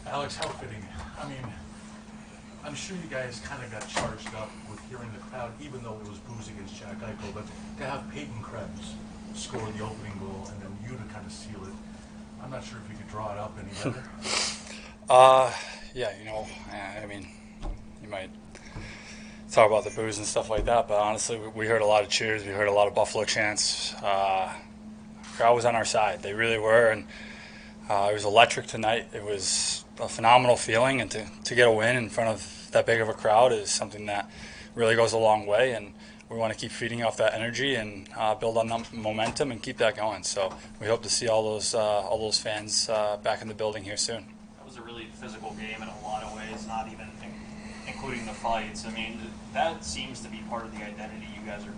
Alex, how fitting. I mean, I'm sure you guys kind of got charged up with hearing the crowd, even though it was booze against Jack Eichel, but to have Peyton Krebs score the opening goal and then you to kind of seal it, I'm not sure if you could draw it up any better. Yeah, I mean, you might talk about the booze and stuff like that, but honestly, we heard a lot of cheers. We heard a lot of Buffalo chants. Crowd was on our side. They really were, and it was electric tonight. It was a phenomenal feeling, and to get a win in front of that big of a crowd is something that really goes a long way, and we want to keep feeding off that energy and build on that momentum and keep that going. So we hope to see all those fans back in the building here soon. That was a really physical game in a lot of ways, not even including the fights. I mean, that seems to be part of the identity you guys are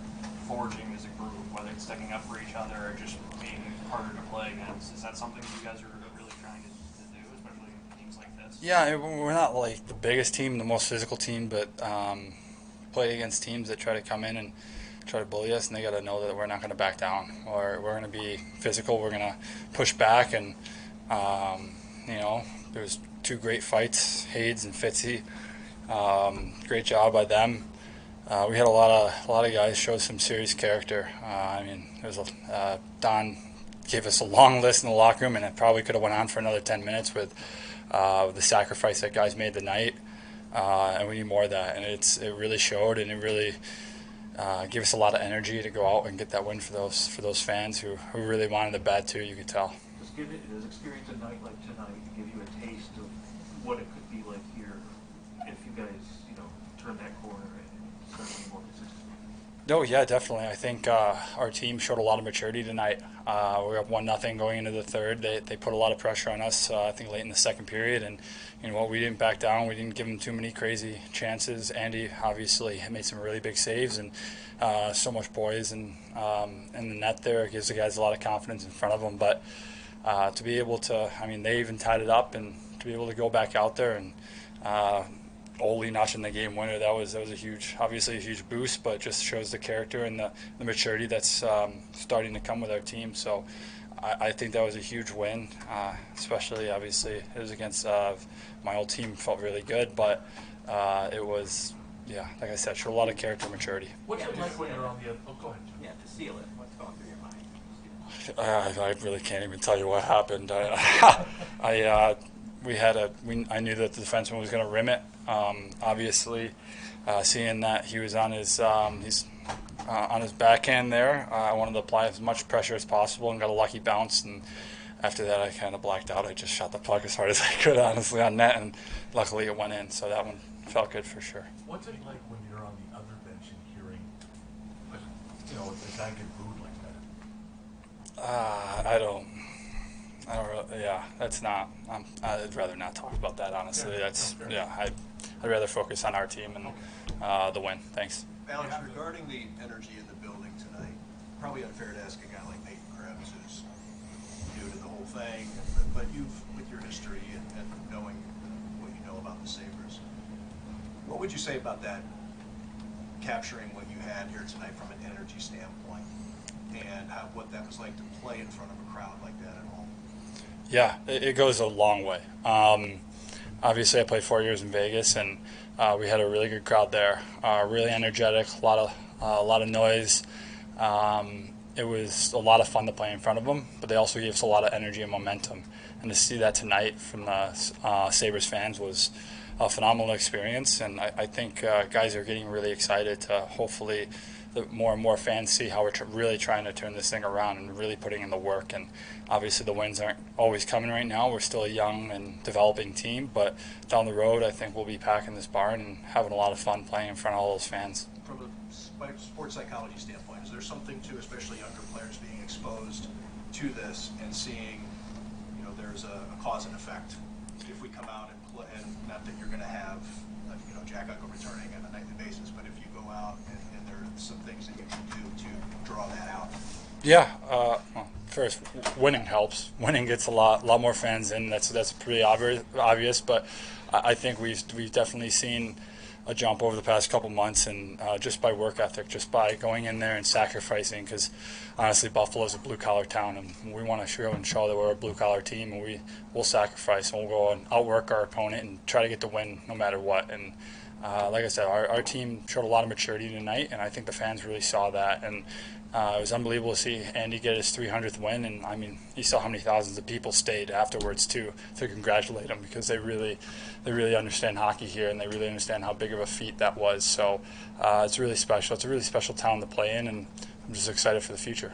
forging as a group, whether it's sticking up for each other or just being harder to play against. Is that something you guys are really trying to do, especially in teams like this? Yeah, we're not like the biggest team, the most physical team, but play against teams that try to come in and try to bully us, and they got to know that we're not going to back down, or we're going to be physical. We're going to push back, and there was two great fights, Hades and Fitzy. Great job by them. We had a lot of guys show some serious character. Don gave us a long list in the locker room, and it probably could have went on for another 10 minutes with the sacrifice that guys made tonight. And we need more of that, and it really showed, and it really gave us a lot of energy to go out and get that win for those fans who really wanted it bad too. You could tell. Does experience a night like tonight give you a taste of what it could be like here if you guys turn that corner and start being more consistent? No, yeah, definitely. I think our team showed a lot of maturity tonight. We were up 1-0 going into the third. They put a lot of pressure on us, I think, late in the second period. And, we didn't back down. We didn't give them too many crazy chances. Andy, obviously, made some really big saves, and so much poise in the net there. It gives the guys a lot of confidence in front of them. But to be able to, they even tied it up, and to be able to go back out there and Ole notching the game winner, that was obviously a huge boost, but just shows the character and the maturity that's starting to come with our team. So I think that was a huge win, especially obviously it was against my old team. Felt really good, but it was, like I said, showed a lot of character and maturity. What's it like when you're on the other? Oh, go ahead. Yeah, to seal it. What's going through your mind? I really can't even tell you what happened. I knew that the defenseman was going to rim it. Obviously, seeing that he was on his backhand there, I wanted to apply as much pressure as possible and got a lucky bounce. And after that, I kind of blacked out. I just shot the puck as hard as I could, honestly, on net, and luckily it went in. So that one felt good for sure. What's it like when you're on the other bench and hearing, a guy get booed like that? I don't really, that's not. I'd rather not talk about that, honestly. I'd rather focus on our team and the win. Thanks. Alex, regarding the energy in the building tonight, probably unfair to ask a guy like Peyton Krebs, who's new to the whole thing, but you've, with your history and knowing what you know about the Sabres, what would you say about that, capturing what you had here tonight from an energy standpoint, and what that was like to play in front of a crowd like that at home? Yeah, it goes a long way. Obviously, I played 4 years in Vegas, and we had a really good crowd there. Really energetic, a lot of noise. It was a lot of fun to play in front of them, but they also gave us a lot of energy and momentum. And to see that tonight from the Sabres fans was a phenomenal experience. And I think guys are getting really excited to hopefully more and more fans see how we're really trying to turn this thing around and really putting in the work. And obviously the wins aren't always coming right now. We're still a young and developing team, but down the road I think we'll be packing this barn and having a lot of fun playing in front of all those fans. From a sports psychology standpoint, is there something to, especially younger players, being exposed to this and seeing, there's a cause and effect? If we come out and play, and not that you're going to have, Jack Eichel returning on a nightly basis, but if you go out and there are some things that you can do to draw that out. Yeah, first, winning helps. Winning gets a lot more fans in. That's pretty obvious. But I think we've definitely seen a jump over the past couple months, and just by work ethic, just by going in there and sacrificing, because honestly Buffalo's a blue-collar town, and we want to show that we're a blue-collar team, and we'll sacrifice, and we'll go and outwork our opponent and try to get the win no matter what. And like I said, our team showed a lot of maturity tonight, and I think the fans really saw that. And it was unbelievable to see Andy get his 300th win, and I mean, you saw how many thousands of people stayed afterwards to congratulate him, because they really understand hockey here, and they really understand how big of a feat that was. So it's really special. It's a really special town to play in, and I'm just excited for the future.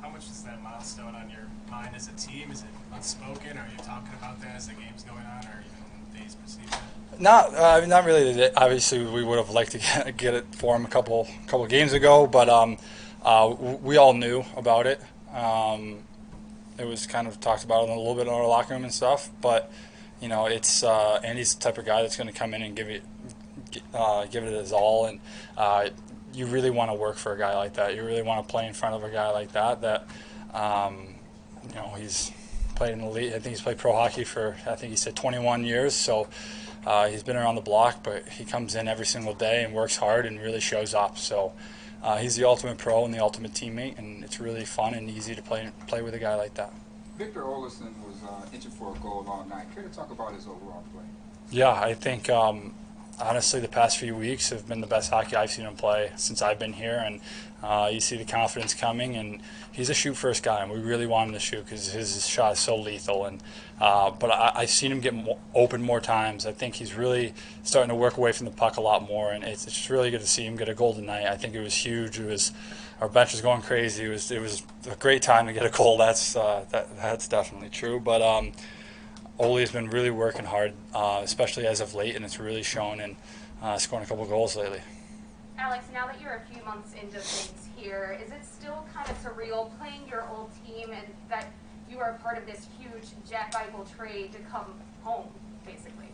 How much is that milestone on your mind as a team? Is it unspoken? Are you talking about that as the game's going on, or even in the days preceding that? Not really. Obviously, we would have liked to get it for him a couple games ago, but we all knew about it. It was kind of talked about a little bit in our locker room and stuff, but you know, it's Andy's the type of guy that's going to come in and give it his all, and you really want to work for a guy like that. You really want to play in front of a guy like that. You know, he's played in the league. I think he's played pro hockey for, I think he said 21 years. So he's been around the block, but he comes in every single day and works hard and really shows up. So he's the ultimate pro and the ultimate teammate, and it's really fun and easy to play with a guy like that. Victor Olofsson was itching for a goal all night. Care to talk about his overall play? Yeah, I think honestly the past few weeks have been the best hockey I've seen him play since I've been here, and you see the confidence coming, and he's a shoot-first guy, and we really want him to shoot because his shot is so lethal. And but I've seen him get open more times. I think he's really starting to work away from the puck a lot more, and it's just really good to see him get a goal tonight. I think it was huge. Our bench was going crazy. It was a great time to get a goal. That's definitely true. But Ole has been really working hard, especially as of late, and it's really shown in scoring a couple goals lately. Alex, now that you're a few months into things here, is it still kind of surreal playing your old team and that you are part of this huge Jack Eichel trade to come home, basically?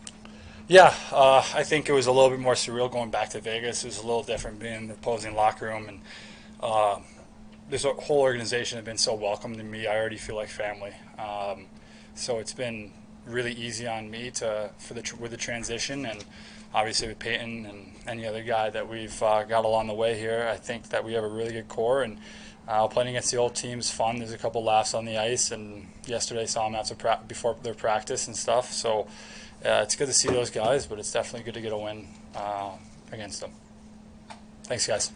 Yeah, I think it was a little bit more surreal going back to Vegas. It was a little different being in the opposing locker room, and this whole organization has been so welcome to me. I already feel like family. So it's been really easy on me with the transition, and obviously with Peyton and any other guy that we've got along the way here. I think that we have a really good core, and playing against the old team's fun. There's a couple laughs on the ice, and yesterday saw them before their practice and stuff. So it's good to see those guys, but it's definitely good to get a win against them. Thanks, guys.